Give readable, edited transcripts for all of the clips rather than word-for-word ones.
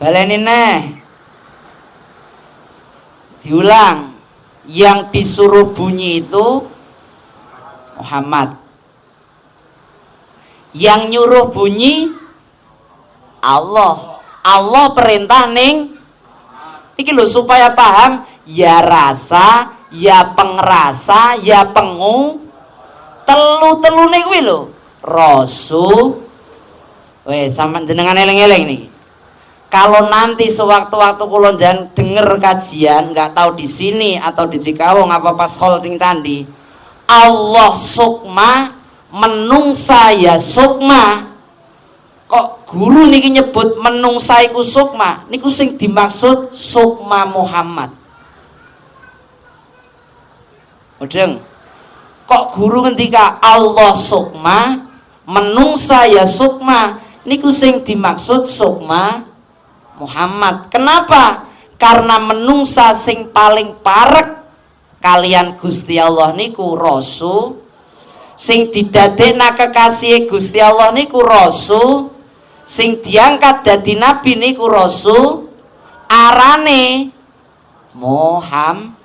Baleni neh. Diulang. Yang disuruh bunyi itu Muhammad. Yang nyuruh bunyi Allah. Allah perintah ning iki lho supaya paham, ya rasa, ya pengrasa, ya pengu telu-telune kuwi lho. Rasul. Weh, sampean jenengan eling-eling niki. Kalau nanti sewaktu-waktu kula njen denger kajian, nggak tahu di sini atau di Cikawong apa pas holding candi, Allah sukma, menungsa ya sukma. Kok guru niki nyebut menungsa iku sukma, niku sing dimaksud sukma Muhammad. Mudeng. Kok guru ngendika Allah sukma, menungsa ya sukma, niku sing dimaksud sukma Muhammad. Kenapa? Karena menungsa sing paling parek kalian Gusti Allah niku Rasul, sing didadekna kekasih Gusti Allah niku Rasul, sing diangkat dadi nabi niku Rasul, arane Muhammad.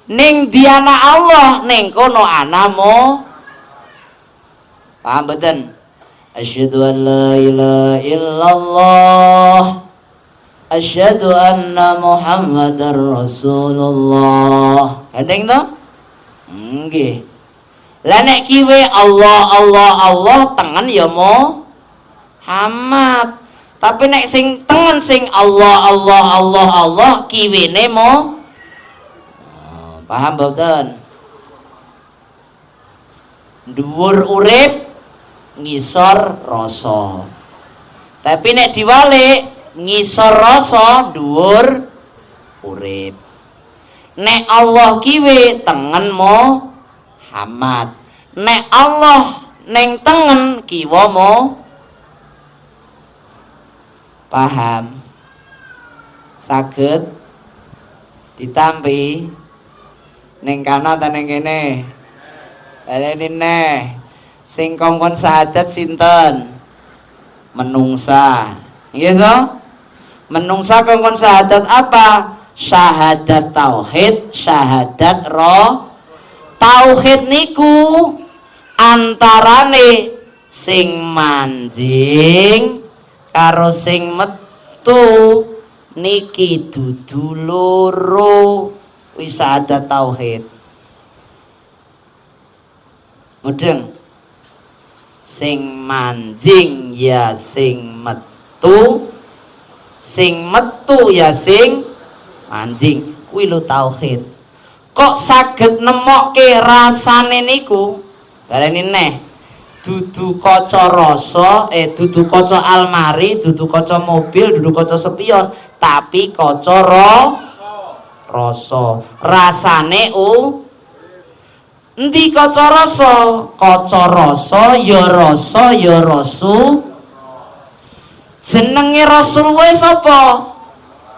Ning diana Allah ning kono anamo. Paham mboten? Asyhadu an la ilaha illallah, asyhadu anna Muhammadar Rasulullah. Gandeng to? Nggih. Lah nek kiwe Allah Allah Allah tengen ya Muhammad. Tapi nek sing tengen sing Allah Allah Allah Allah kiwene paham mboten? Dhuwur urip ngisor rasa. Tapi nek diwalik ngisor rasa dhuwur urip. Nek Allah kiwe tengen Muhammad. Nek Allah neng tengen kiwa paham. Saged ditampi ning kana ta ning kene. Baleni neh. Sing kongkon syahadat sinten? Menungsa. Nggih to? Menungsa kongkon syahadat apa? Syahadat tauhid, syahadat roh. Tauhid niku antarane sing manjing karo sing metu niki dudu loro. Wis syahadat tauhid. Mudeng. Sing manjing ya sing metu, sing metu ya sing manjing. Kuwi lho tauhid. Kok saged nemokke rasane niku? Baleni neh. Dudu kaca rasa, dudu kaca almari, dudu kaca mobil, dudu kaca spion, tapi kaca rasa. Rasane endi kaca rasa? Kaca rasa ya rasu. Jenenge Rasul wae sapa?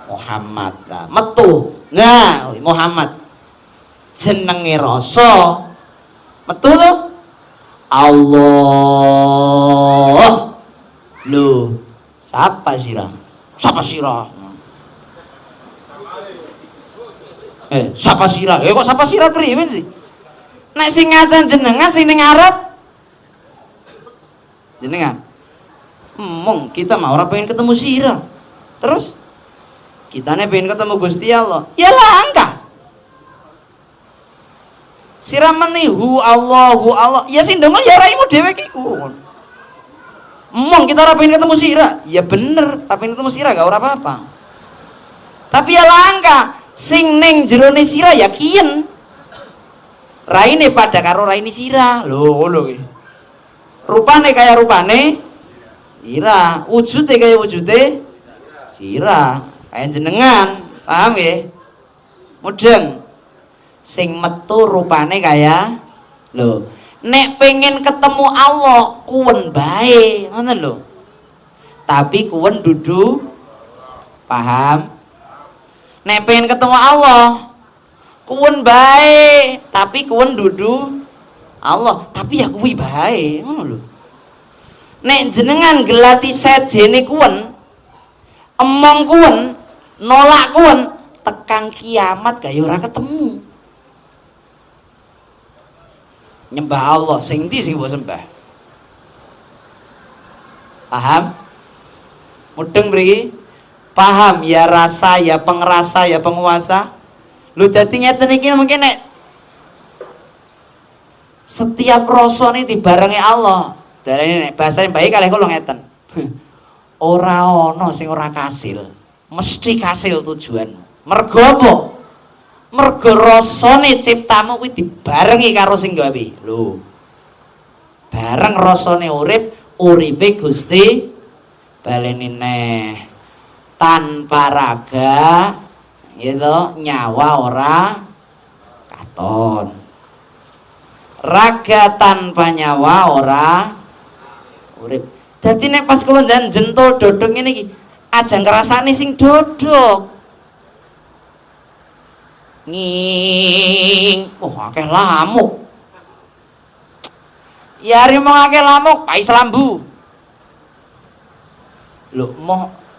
Muhammad. Lah metu. Nah, Muhammad. Jenenge rasa metu to? Allah. Lho, sapa sira? Sapa sira? Sapa sira? Kok sapa sira priwen sih? Nek sing ngacan jenengan sing ning ngarep jenengan. Mong kita mah ora pengen ketemu sira. Terus kitane pengen ketemu Gusti Allah. Ya langka. Sira menihu Allah. Ya sing ndongol ya raimu dhewe ki ku. Mong kita ora pengen ketemu sira. Ya bener, tapi ketemu sira gak ora apa-apa. Tapi ya langka sing ning jerone sira ya kien. Raine pada karo raine sira. Lho ngono ki. Rupane kaya rupane sira, wujude kaya wujude sira. Kaya jenengan, paham nggih? Mudeng. Sing metu rupane kaya lho. Nek pengen ketemu Allah kuwen bae, ngoten lho. Tapi kuwen dudu paham. Nek pengen ketemu Allah kuwen bae, tapi kuwen dudu Allah, tapi ya kuwi bae, ngono lho. Nek jenengan gelati sejene kuwen Emong kuwen, nolak kuwen, tekan kiamat gak ora ketemu. Nyembah Allah sing ndi sing mbok sembah? Paham? Mudeng mriki? Paham ya rasa, ya pengerasa, ya penguasa. Lu dadi ngeten iki mungkin nek setiap rasa ini dibarengi Allah. Dalane nek bahasane baik kalih kula ngeten. Ora ana sing ora kasil, mesti kasil tujuan. Mergo apa? Mergo rasane ciptamu kuwi dibarengi karo sing gawe. Lho. Bareng rasane urip, uripe Gusti baleni neh. Tanpa raga gitu, nyawa ora katon. Raga tanpa nyawa ora urip. Dadi nek pas kula jentul dodok ngene iki, aja ngrasani sing dodok. Nging, akeh lamuk. Ya ari mong akeh lamuk, pais lambu. Lho,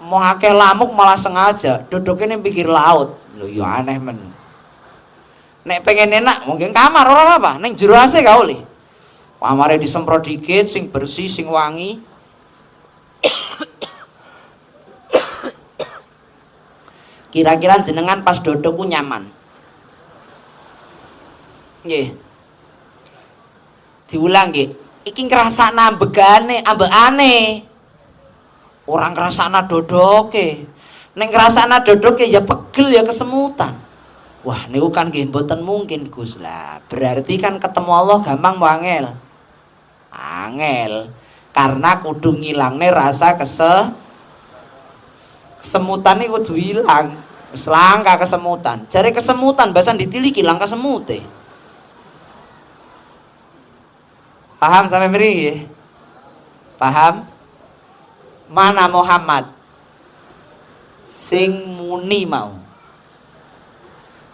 mau akeh lamuk malah sengaja dodoknya ning pinggir laut. Lho ya aneh men. Nek pengen enak mungkin kamar ora apa-apa, ning jero AC gak oleh. Kamare disemprot dikit sing bersih, sing wangi. Kira-kira jenengan pas dodokku nyaman. Nggih. Diulang nggih. Iki ngrasakna ambekane. Orang ngrasakna dodoke. Nek ngrasakna dodoke ya pegel ya kesemutan. Wah, niku kan nggih mboten mungkin Gus. Lah, berarti kan ketemu Allah gampang wangel. Angel. Karena kudu ngilangne rasa kesemutan ini kudu hilang. Wis langka kesemutan. Jare kesemutan basan ditiliki langka semute. Paham sampai mriki? Paham? Mana Muhammad sing muni mau?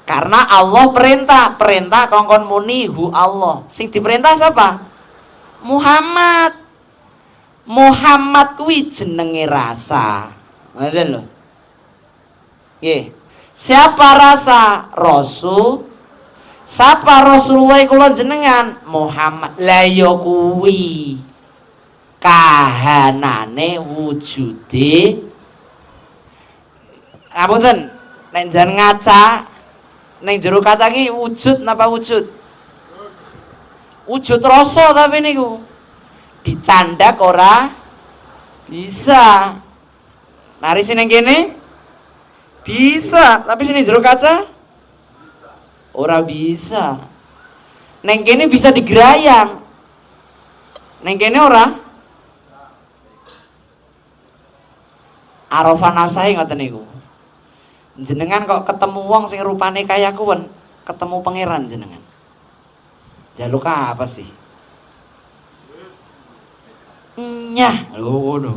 Karena Allah perintah kongkon muni hu Allah. Sing diperintah siapa? Muhammad kuwi jenenge rasa. Ngoten lho. Nggih. Siapa rasa? Rasul. Siapa Rasulullah kula jenengan? Muhammad. Lah ya kuwi kahanane wujude. Ngapunten, nek jan ngaca ning jero kaca ki wujud napa wujud? Wujud rasa tapi niku dicandak ora bisa. Nari sini kene bisa, tapi sini jero kaca ora bisa. Neng kene bisa digerayang, neng kene ora. Arafah nafsahe ngoten niku. Jenengan kok ketemu wong sing rupane kaya kuwen, ketemu pangeran jenengan. Jaluk apa sih? Nyah, lho.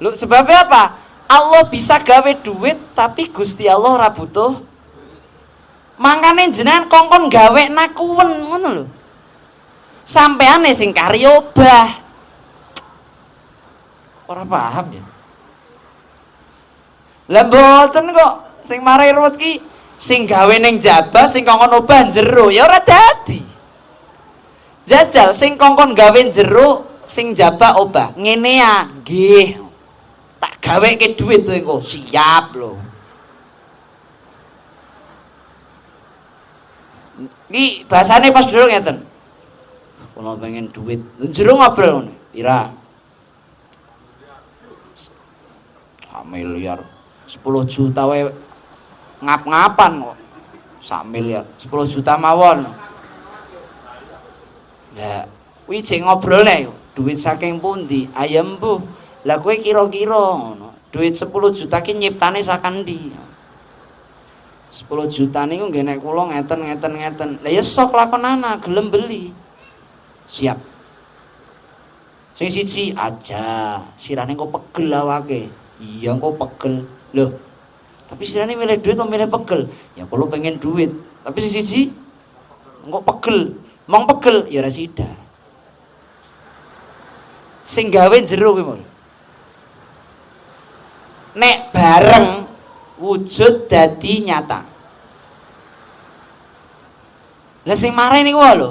Lho sebabnya apa? Allah bisa gawe duit tapi Gusti Allah ora butuh. Mangkane jenengan kongkon gawe nakuwen ngono lho. Sampeane sing kari obah. Ora paham ya. Lah mboten kok sing marai ruwet ki sing gawe ning jabah sing kongkon obah jero ya ora dadi. Jajal sing kongkon gawe jero sing jabah obah. Ngene ya, nggih. Tak gawe ke duit tuh engko siap lho. Iki bahasane pas dulu ngeten. Kalau pengen duit, jero ngobrol ngene. Pira? 1 miliar. 10 juta wae ngap-ngapan kok. 1 miliar, 10 juta mawon. Lah, kuwi jek ngobrol nek duit saking pundi? Ayam Bu. Lah kowe kira-kira ngono. Duit 10 juta ki nyiptane sakan ndi? 10 juta niku nggih nek kula ngeten. Lah ya sok lakonana gelem beli. Siap. Sing siji aja, sirane kok pegel awake. Iya kok pegel. Loh. Tapi sirane milih duit atau milih pegel? Ya kalau pengen duit. Tapi sing siji kok pegel. Mong pegel ya ora sida. Sing gawe jero kuwi, Mul. nek bareng wujud dadi nyata. Lah sing marah niku lho.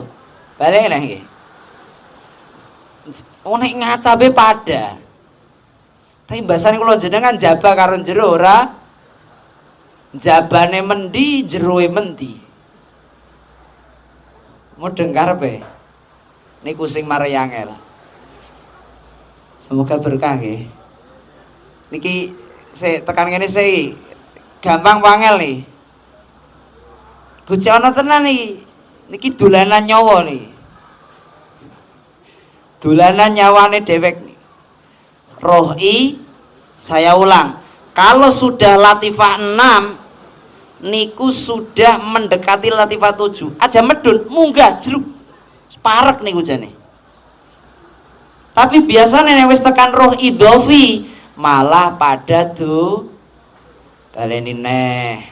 Balik neh nggih. Nek ngacape pada. Tapi bahasane kula jenengan jaba karo jero ora. Jabane mendi, jeroe mendi. Mudeng karepe. Niku sing marai angel. Semoga berkah nggih. Niki saya tekan ngene saya gampang wangel nih. Guci ana tenan nih. Niki dolanan nyawa nih. Dolanan nyawane dewek nih. Rohi, saya ulang. Kalau sudah latifah 6 niku sudah mendekati latifah 7. Aja medun, munggah jeluk. Parek niku jane. Tapi biasanya nek wis tekan roh idhofi malah pada tuh baleni neh